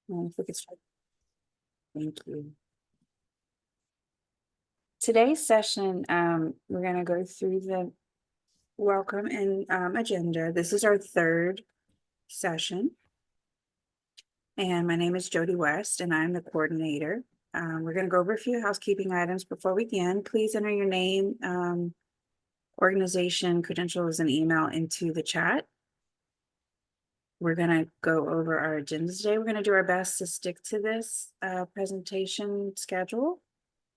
If we could start. Thank you. Today's session, we're going to go through the welcome and agenda. This is our third session. And my name is Jody West, and I'm the coordinator. We're going to go over a few housekeeping items before we begin. Please enter your name, organization, credentials, and email into the chat. We're going to go over our agenda today. We're going to do our best to stick to this presentation schedule.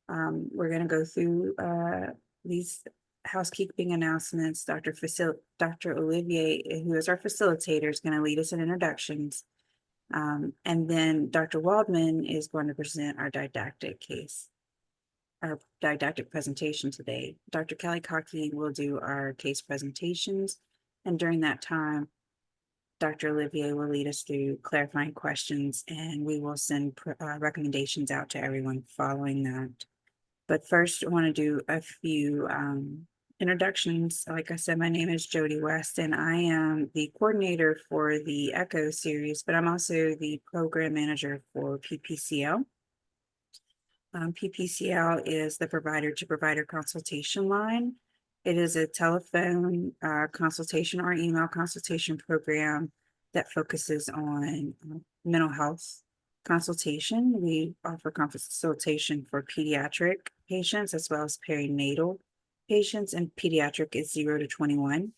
We're going to go through these housekeeping announcements. Dr. Olivier, who is our facilitator, is going to lead us in introductions. And then Dr. Waldman is going to present our didactic presentation today. Dr. Kelly Cockey will do our case presentations. And during that time, Dr. Olivier will lead us through clarifying questions, and we will send recommendations out to everyone following that. But first, I want to do a few introductions. Like I said, my name is Jody West, and I am the coordinator for the ECHO series, but I'm also the program manager for PPCL. PPCL is the provider-to-provider consultation line. It is a telephone consultation or email consultation program that focuses on mental health consultation. We offer consultation for pediatric patients as well as perinatal patients, and pediatric is 0 to 21.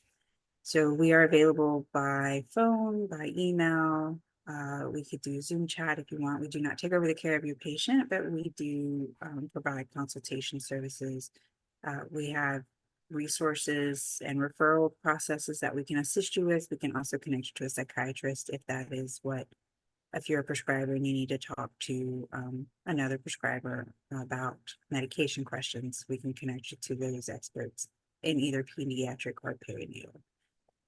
So we are available by phone, by email. We could do Zoom chat if you want. We do not take over the care of your patient, but we do provide consultation services. We have resources and referral processes that we can assist you with. We can also connect you to a psychiatrist if you're a prescriber and you need to talk to another prescriber about medication questions. We can connect you to those experts in either pediatric or perinatal.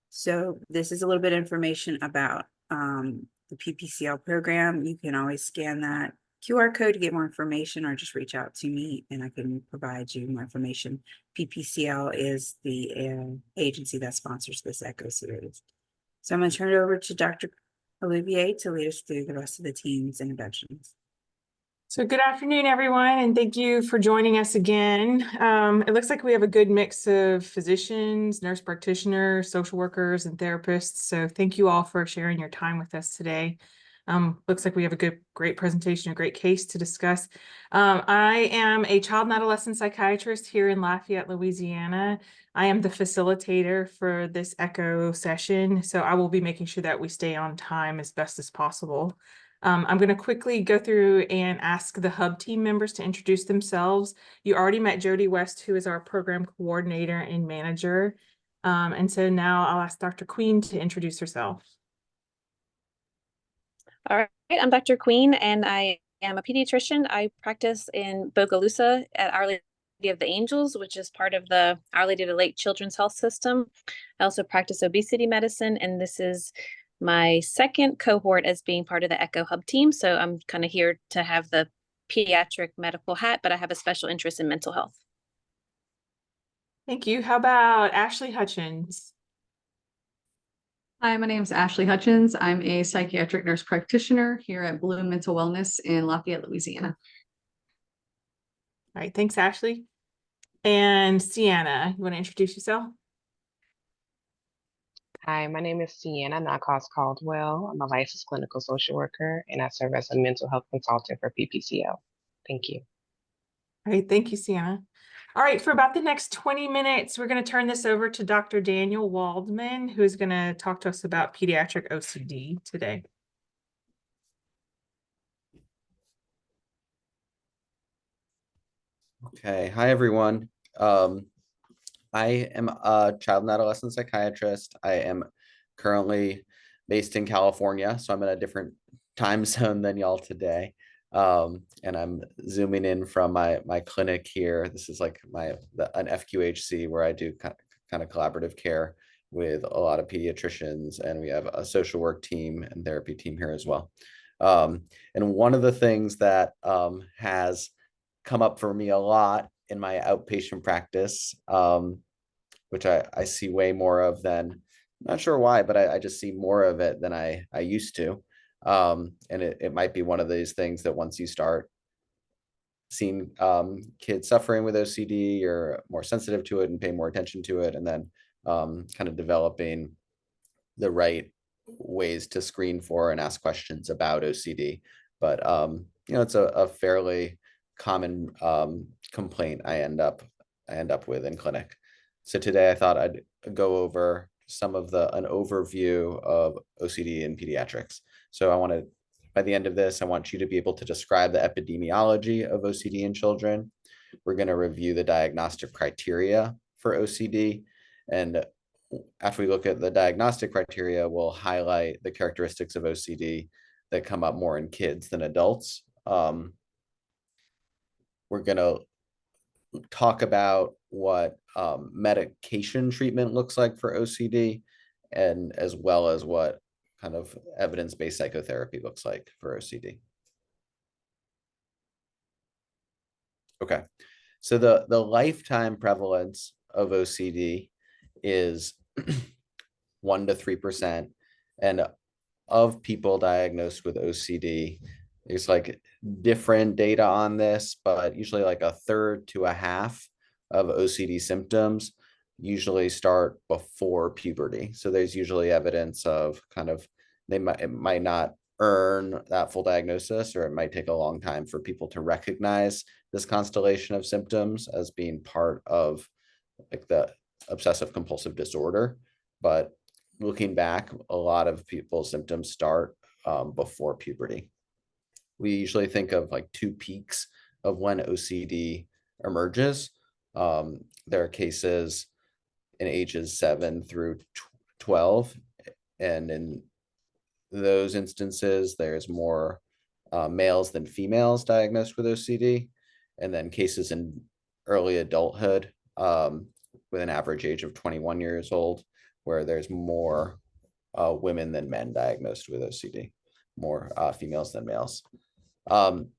So this is a little bit of information about the PPCL program. You can always scan that QR code to get more information, or just reach out to me and I can provide you more information. PPCL is the agency that sponsors this ECHO series. So I'm going to turn it over to Dr. Olivier to lead us through the rest of the team's introductions. So good afternoon, everyone, and thank you for joining us again. It looks like we have a good mix of physicians, nurse practitioners, social workers, and therapists. So thank you all for sharing your time with us today. Looks like we have a great presentation, a great case to discuss. I am a child and adolescent psychiatrist here in Lafayette, Louisiana. I am the facilitator for this ECHO session, so I will be making sure that we stay on time as best as possible. I'm going to quickly go through and ask the hub team members to introduce themselves. You already met Jody West, who is our program coordinator and manager. And so now I'll ask Dr. Queen to introduce herself. All right, I'm Dr. Queen, and I am a pediatrician. I practice in Bogalusa at Our Lady of the Angels, which is part of the Our Lady of the Lake Children's Health System. I also practice obesity medicine, and this is my second cohort as being part of the ECHO Hub team. So I'm kind of here to have the pediatric medical hat, but I have a special interest in mental health. Thank you. How about Ashley Hutchins? Hi, my name is Ashley Hutchins. I'm a psychiatric nurse practitioner here at Bloom Mental Wellness in Lafayette, Louisiana. All right, thanks, Ashley. And Sienna, you want to introduce yourself? Hi, my name is Sienna Nakos-Caldwell. I'm a licensed clinical social worker, and I serve as a mental health consultant for PPCL. Thank you. All right, thank you, Sienna. All right, for about the next 20 minutes, we're going to turn this over to Dr. Daniel Waldman, who is going to talk to us about pediatric OCD today. Okay, hi everyone. I am a child and adolescent psychiatrist. I am currently based in California, so I'm in a different time zone than y'all today. And I'm zooming in from my clinic here. This is like an FQHC where I do kind of collaborative care with a lot of pediatricians, and we have a social work team and therapy team here as well. And one of the things that has come up for me a lot in my outpatient practice, which I see way more of than, not sure why, but I just see more of it than I used to, And it might be one of these things that once you start seeing kids suffering with OCD, you're more sensitive to it and pay more attention to it, and then kind of developing the right ways to screen for and ask questions about OCD. But it's a fairly common complaint I end up with in clinic. So today I thought I'd go over some of an overview of OCD in pediatrics. So by the end of this, I want you to be able to describe the epidemiology of OCD in children. We're going to review the diagnostic criteria for OCD. And after we look at the diagnostic criteria, we'll highlight the characteristics of OCD that come up more in kids than adults. We're going to talk about what medication treatment looks like for OCD, and as well as what kind of evidence-based psychotherapy looks like for OCD. Okay, so the lifetime prevalence of OCD is 1 to 3%, and of people diagnosed with OCD, there's like different data on this, but usually like 1/3 to 1/2 of OCD symptoms usually start before puberty. So there's usually evidence of kind of it might not earn that full diagnosis, or it might take a long time for people to recognize this constellation of symptoms as being part of like the obsessive compulsive disorder. But looking back, a lot of people's symptoms start before puberty. We usually think of like 2 peaks of when OCD emerges. There are cases in ages 7 through 12, and in those instances, there's more males than females diagnosed with OCD, and then cases in early adulthood with an average age of 21 years old, where there's more women than men diagnosed with OCD, more females than males. So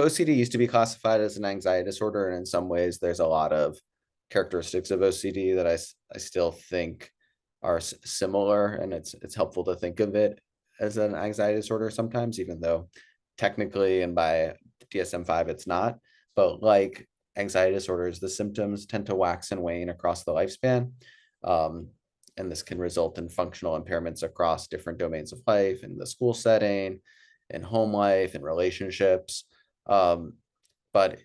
OCD used to be classified as an anxiety disorder, and in some ways there's a lot of characteristics of OCD that I still think are similar, and it's helpful to think of it as an anxiety disorder sometimes, even though technically and by DSM-5 it's not. But like anxiety disorders, the symptoms tend to wax and wane across the lifespan. And this can result in functional impairments across different domains of life, in the school setting, in home life, in relationships. But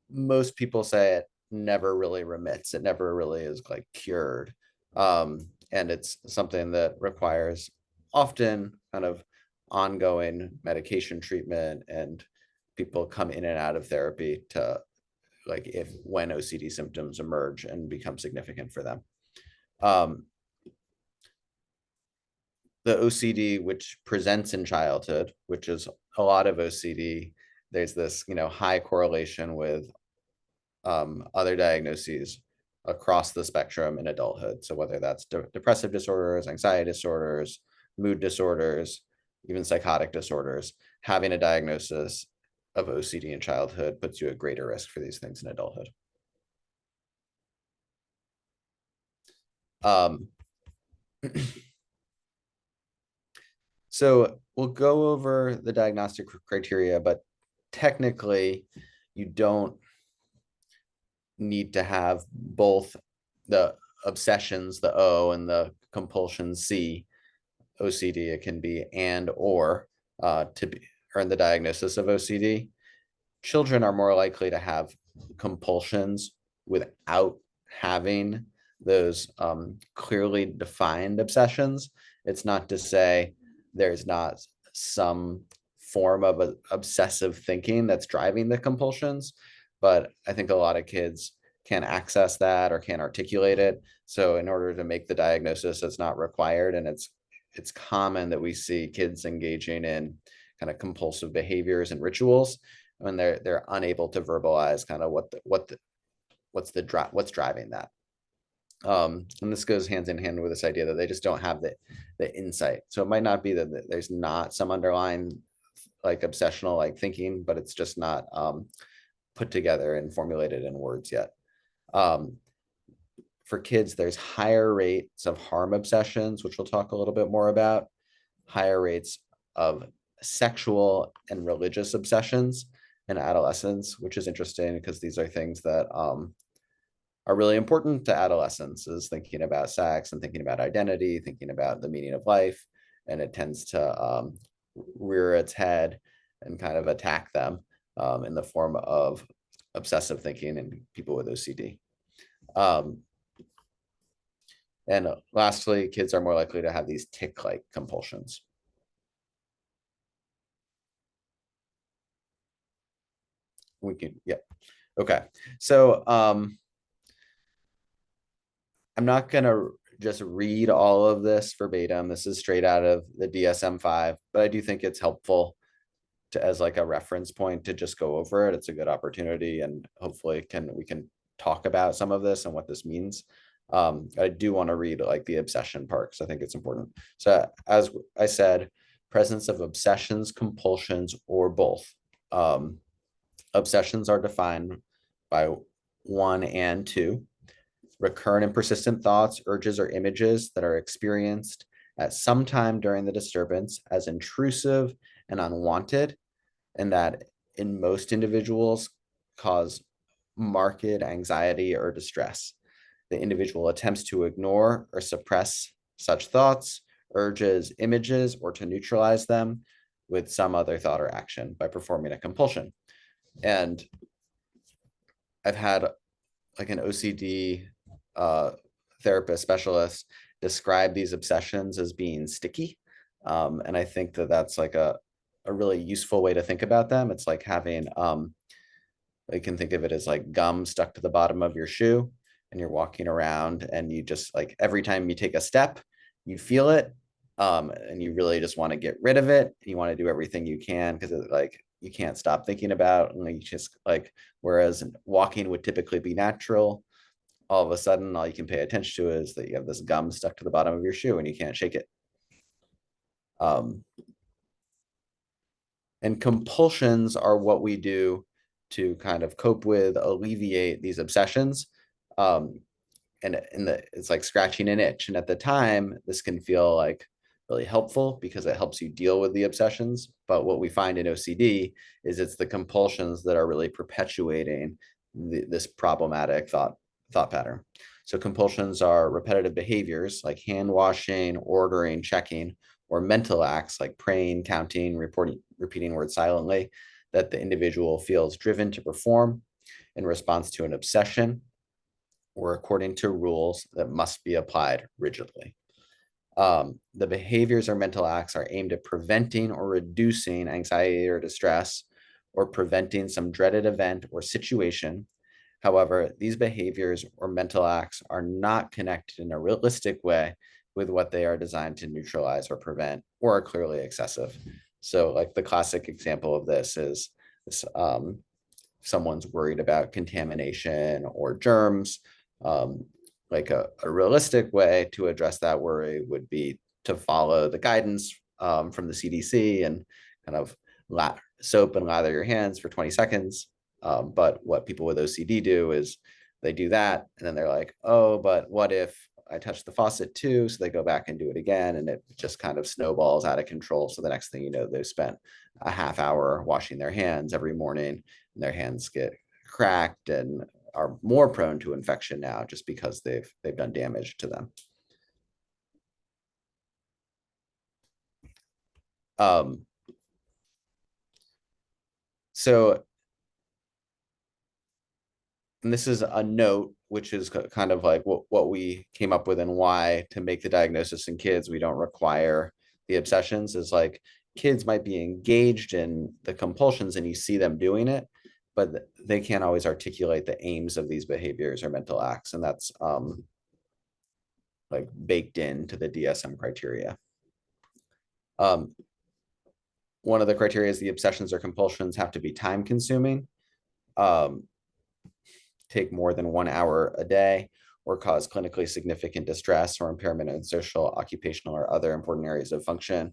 most people say it never really remits. It never really is like cured. And it's something that requires often kind of ongoing medication treatment, and people come in and out of therapy to like when OCD symptoms emerge and become significant for them. The OCD which presents in childhood, which is a lot of OCD, there's this high correlation with other diagnoses across the spectrum in adulthood. So whether that's depressive disorders, anxiety disorders, mood disorders, even psychotic disorders, having a diagnosis of OCD in childhood puts you at greater risk for these things in adulthood. So we'll go over the diagnostic criteria, but technically you don't need to have both the obsessions, the O, and the compulsions, C, OCD. It can be and or to earn the diagnosis of OCD. Children are more likely to have compulsions without having those clearly defined obsessions. It's not to say there's not some form of obsessive thinking that's driving the compulsions, but I think a lot of kids can't access that or can't articulate it. So in order to make the diagnosis, it's not required. And it's common that we see kids engaging in kind of compulsive behaviors and rituals when they're unable to verbalize kind of what's driving that. And this goes hand in hand with this idea that they just don't have the insight. So it might not be that there's not some underlying like obsessional like thinking, but it's just not put together and formulated in words yet. for kids, there's higher rates of harm obsessions, which we'll talk a little bit more about, higher rates of sexual and religious obsessions in adolescents, which is interesting because these are things that are really important to adolescents, is thinking about sex and thinking about identity, thinking about the meaning of life, and it tends to rear its head and kind of attack them in the form of obsessive thinking in people with OCD. And lastly, kids are more likely to have these tic-like compulsions. We can, yeah. Okay. So I'm not gonna just read all of this verbatim. This is straight out of the DSM-5, but I do think it's helpful to, as like a reference point, to just go over it. It's a good opportunity, and hopefully we can talk about some of this and what this means. I do want to read like the obsession part because I think it's important. So as I said, presence of obsessions, compulsions, or both. Obsessions are defined by 1 and 2. Recurrent and persistent thoughts, urges, or images that are experienced at some time during the disturbance as intrusive and unwanted, and that in most individuals cause marked anxiety or distress. The individual attempts to ignore or suppress such thoughts, urges, images, or to neutralize them with some other thought or action by performing a compulsion. And I've had like an OCD therapist specialist describe these obsessions as being sticky. And I think that that's like a really useful way to think about them. It's like having, you can think of it as like gum stuck to the bottom of your shoe, and you're walking around and you just like, every time you take a step, you feel it. And you really just want to get rid of it. You want to do everything you can because it like, you can't stop thinking about, and you just like, whereas walking would typically be natural, all of a sudden, all you can pay attention to is that you have this gum stuck to the bottom of your shoe and you can't shake it. And compulsions are what we do to kind of cope with, alleviate these obsessions. And it's like scratching an itch. And at the time, this can feel like really helpful because it helps you deal with the obsessions. But what we find in OCD is it's the compulsions that are really perpetuating this problematic thought pattern. So compulsions are repetitive behaviors like hand washing, ordering, checking, or mental acts like praying, counting, repeating words silently that the individual feels driven to perform in response to an obsession or according to rules that must be applied rigidly. The behaviors or mental acts are aimed at preventing or reducing anxiety or distress, or preventing some dreaded event or situation. However, these behaviors or mental acts are not connected in a realistic way with what they are designed to neutralize or prevent, or are clearly excessive. So like the classic example of this is this, someone's worried about contamination or germs. Like a realistic way to address that worry would be to follow the guidance from the CDC and kind of soap and lather your hands for 20 seconds. But what people with OCD do is they do that and then they're like, oh, but what if I touch the faucet too? So they go back and do it again, and it just kind of snowballs out of control. So the next thing you know, they've spent a half hour washing their hands every morning, and their hands get cracked and are more prone to infection now just because they've done damage to them. So, and this is a note, which is kind of like what we came up with and why to make the diagnosis in kids, we don't require the obsessions, is like kids might be engaged in the compulsions and you see them doing it, but they can't always articulate the aims of these behaviors or mental acts. And that's like baked into the DSM criteria. One of the criteria is the obsessions or compulsions have to be time consuming, take more than 1 hour a day, or cause clinically significant distress or impairment in social, occupational, or other important areas of function.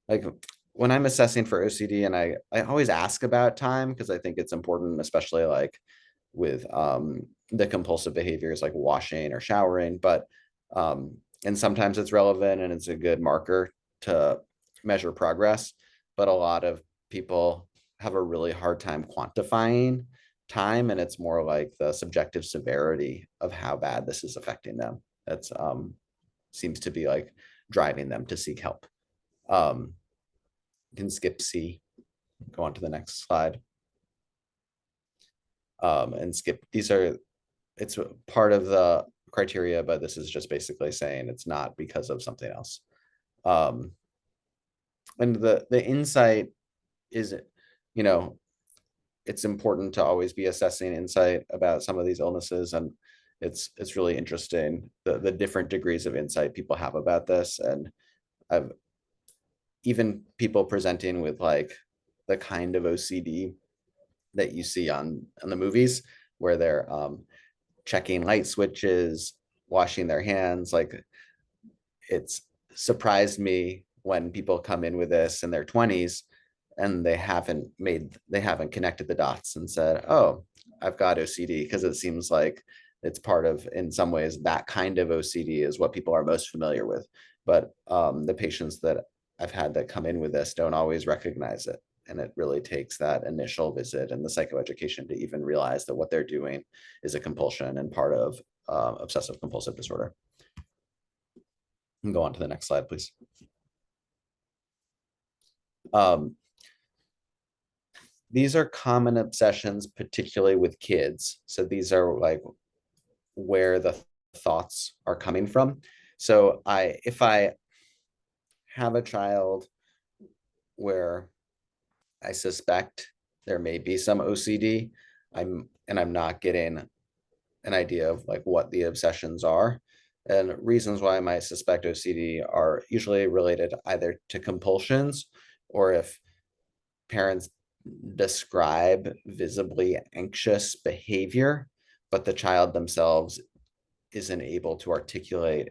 Like when I'm assessing for OCD, and I always ask about time because I think it's important, especially like with the compulsive behaviors like washing or showering, but and sometimes it's relevant and it's a good marker to measure progress, but a lot of people have a really hard time quantifying time, and it's more like the subjective severity of how bad this is affecting them. That's seems to be like driving them to seek help. You can skip C, go on to the next slide. And skip, it's part of the criteria, but this is just basically saying it's not because of something else. And the insight is, it's important to always be assessing insight about some of these illnesses, and it's really interesting the different degrees of insight people have about this. And I've even people presenting with like the kind of OCD that you see on the movies where they're checking light switches, washing their hands. Like, it's surprised me when people come in with this in their 20s and they haven't connected the dots and said, oh, I've got OCD, because it seems like it's part of, in some ways, that kind of OCD is what people are most familiar with. But the patients that I've had that come in with this don't always recognize it. And it really takes that initial visit and the psychoeducation to even realize that what they're doing is a compulsion and part of obsessive compulsive disorder. And go on to the next slide, please. These are common obsessions, particularly with kids. So these are like where the thoughts are coming from. So if I have a child where I suspect there may be some OCD, I'm not getting an idea of like what the obsessions are. And reasons why I might suspect OCD are usually related either to compulsions, or if parents describe visibly anxious behavior, but the child themselves isn't able to articulate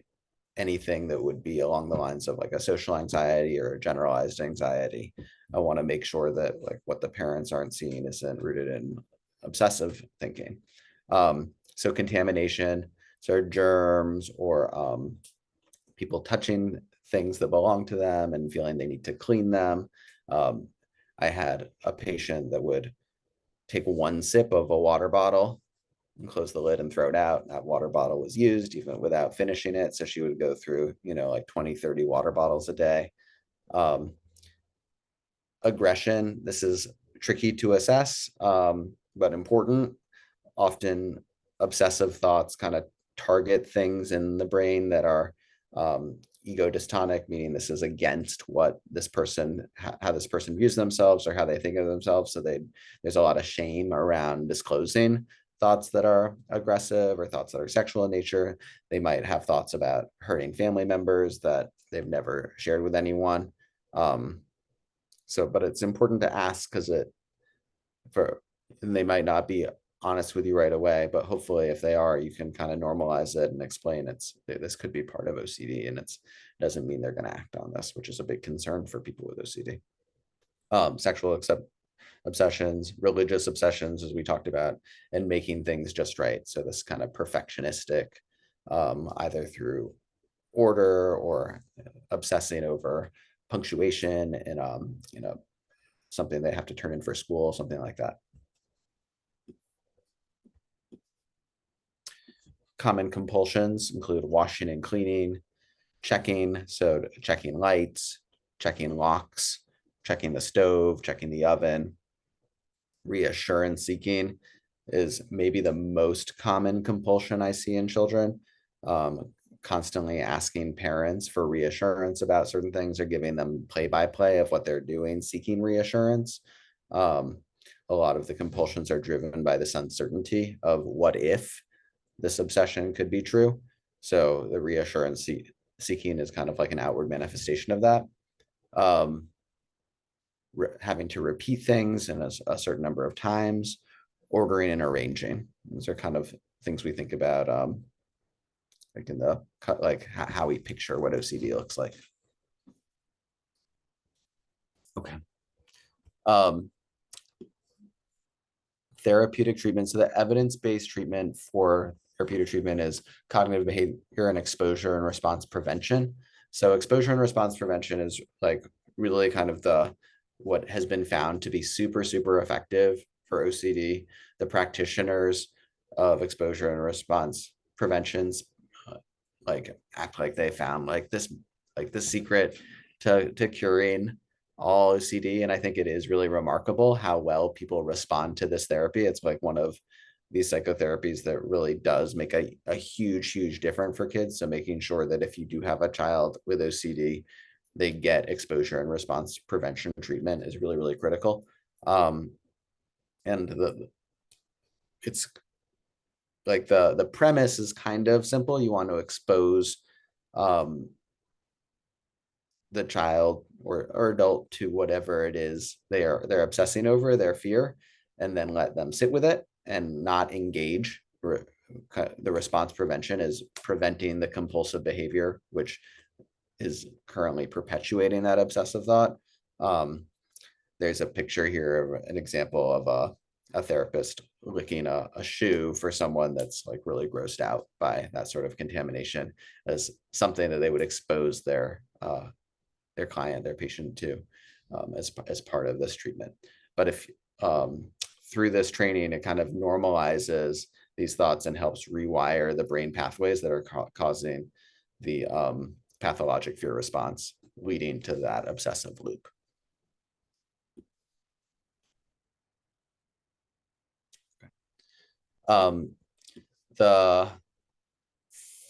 anything that would be along the lines of like a social anxiety or a generalized anxiety. I want to make sure that like what the parents aren't seeing isn't rooted in obsessive thinking. So contamination, so germs or people touching things that belong to them and feeling they need to clean them. I had a patient that would take one sip of a water bottle and close the lid and throw it out. That water bottle was used even without finishing it. So she would go through, like 20, 30 water bottles a day. Aggression, this is tricky to assess, but important. Often obsessive thoughts kind of target things in the brain that are ego dystonic, meaning this is against what this person, how this person views themselves or how they think of themselves. So there's a lot of shame around disclosing thoughts that are aggressive or thoughts that are sexual in nature. They might have thoughts about hurting family members that they've never shared with anyone. But it's important to ask, because they might not be honest with you right away, but hopefully if they are, you can kind of normalize it and explain this could be part of OCD, and it doesn't mean they're going to act on this, which is a big concern for people with OCD. Sexual obsessions, religious obsessions, as we talked about, and making things just right. So this kind of perfectionistic, either through order or obsessing over punctuation and something they have to turn in for school, something like that. Common compulsions include washing and cleaning, checking, so checking lights, checking locks, checking the stove, checking the oven. Reassurance seeking is maybe the most common compulsion I see in children. Constantly asking parents for reassurance about certain things or giving them play-by-play of what they're doing, seeking reassurance. A lot of the compulsions are driven by this uncertainty of what if this obsession could be true. So the reassurance seeking is kind of like an outward manifestation of that. Having to repeat things in a certain number of times, ordering and arranging. Those are kind of things we think about like in the like how we picture what OCD looks like. Okay. therapeutic treatment. So the evidence-based treatment for therapeutic treatment is cognitive behavior and exposure and response prevention. So exposure and response prevention is like really kind of what has been found to be super, super effective for OCD. The practitioners of exposure and response preventions like act like they found like the secret to curing all OCD. And I think it is really remarkable how well people respond to this therapy. It's like one of these psychotherapies that really does make a huge difference for kids. So making sure that if you do have a child with OCD, they get exposure and response prevention treatment is really, really critical. And it's like the premise is kind of simple. You want to expose the child or adult to whatever it is they're obsessing over, their fear, and then let them sit with it and not engage. The response prevention is preventing the compulsive behavior, which is currently perpetuating that obsessive thought. There's a picture here of an example of a therapist licking a shoe for someone that's like really grossed out by that sort of contamination as something that they would expose their client, their patient to as part of this treatment. But if through this training, it kind of normalizes these thoughts and helps rewire the brain pathways that are causing the pathologic fear response, leading to that obsessive loop. The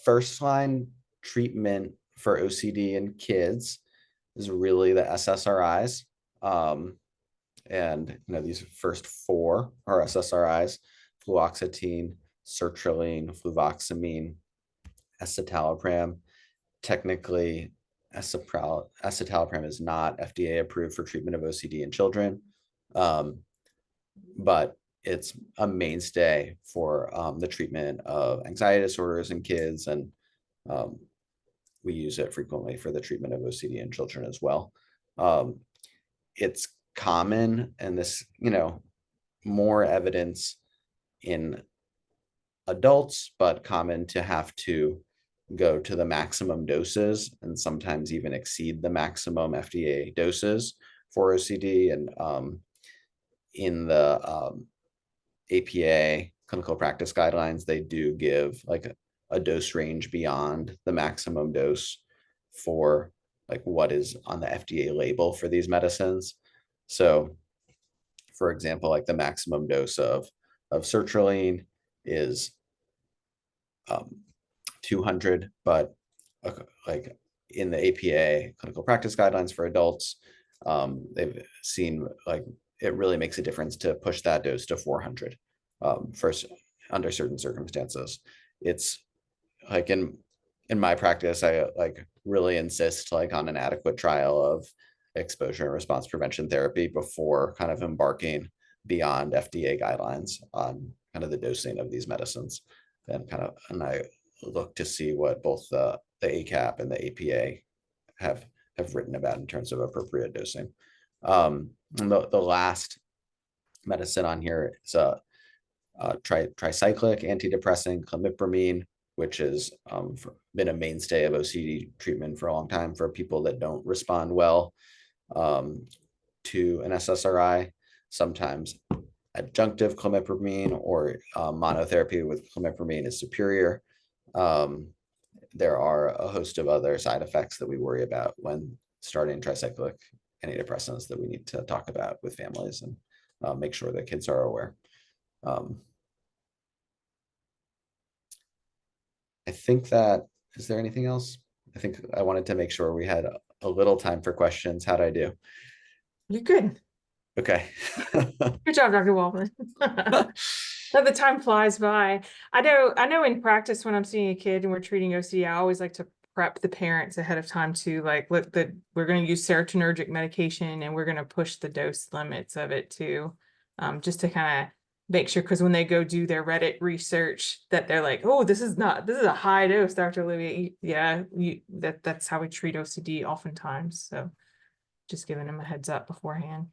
first line treatment for OCD in kids is really the SSRIs. And these first four are SSRIs: fluoxetine, sertraline, fluvoxamine, escitalopram. Technically, escitalopram is not FDA approved for treatment of OCD in children, but it's a mainstay for the treatment of anxiety disorders in kids, and we use it frequently for the treatment of OCD in children as well. It's common, and this, more evidence in adults, but common to have to go to the maximum doses and sometimes even exceed the maximum FDA doses for OCD. And in the APA clinical practice guidelines, they do give like a dose range beyond the maximum dose for like what is on the FDA label for these medicines. So for example, like the maximum dose of sertraline is 200, but like in the APA clinical practice guidelines for adults, they've seen like it really makes a difference to push that dose to 400 first under certain circumstances. It's like in my practice, I like really insist like on an adequate trial of exposure and response prevention therapy before kind of embarking beyond FDA guidelines on kind of the dosing of these medicines. And I look to see what both the ACAP and the APA have written about in terms of appropriate dosing. And the last medicine on here is a tricyclic antidepressant, clomipramine, which has been a mainstay of OCD treatment for a long time for people that don't respond well to an SSRI. Sometimes adjunctive clomipramine or monotherapy with clomipramine is superior. There are a host of other side effects that we worry about when starting tricyclic antidepressants that we need to talk about with families and make sure that kids are aware. I think that, is there anything else? I think I wanted to make sure we had a little time for questions. How'd I do? You're good. Okay. Good job, Dr. Waldman. The time flies by. I know in practice when I'm seeing a kid and we're treating OCD, I always like to prep the parents ahead of time to like, look, we're going to use serotonergic medication and we're going to push the dose limits of it too, just to kind of make sure, because when they go do their Reddit research that they're like, oh, this is a high dose, Dr. Olivia. Yeah, that's how we treat OCD oftentimes. So just giving them a heads up beforehand.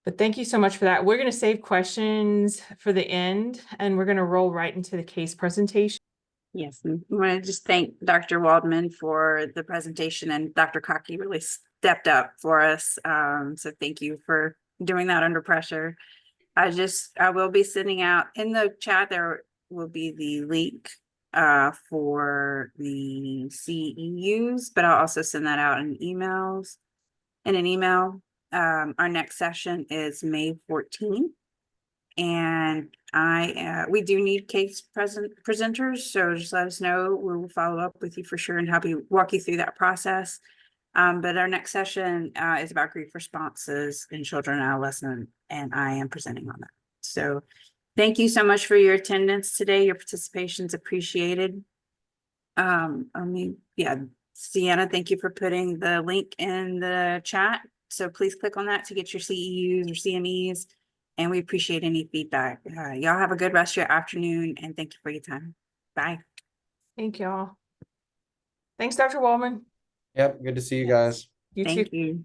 But thank you so much for that. We're going to save questions for the end, and we're going to roll right into the case presentation. Yes, and I want to just thank Dr. Waldman for the presentation, and Dr. Cocky really stepped up for us. So thank you for doing that under pressure. I will be sending out in the chat, there will be the link for the CEUs, but I'll also send that out in an email. Our next session is May 14th. And we do need case presenters, so just let us know. We will follow up with you for sure and walk you through that process. But our next session is about grief responses in children and adolescents, and I am presenting on that. So thank you so much for your attendance today. Your participation is appreciated. Sienna, thank you for putting the link in the chat. So please click on that to get your CEUs or CMEs. And we appreciate any feedback. Y'all have a good rest of your afternoon, and thank you for your time. Bye. Thank y'all. Thanks, Dr. Waldman. Yep, good to see you guys. You too. Thank you.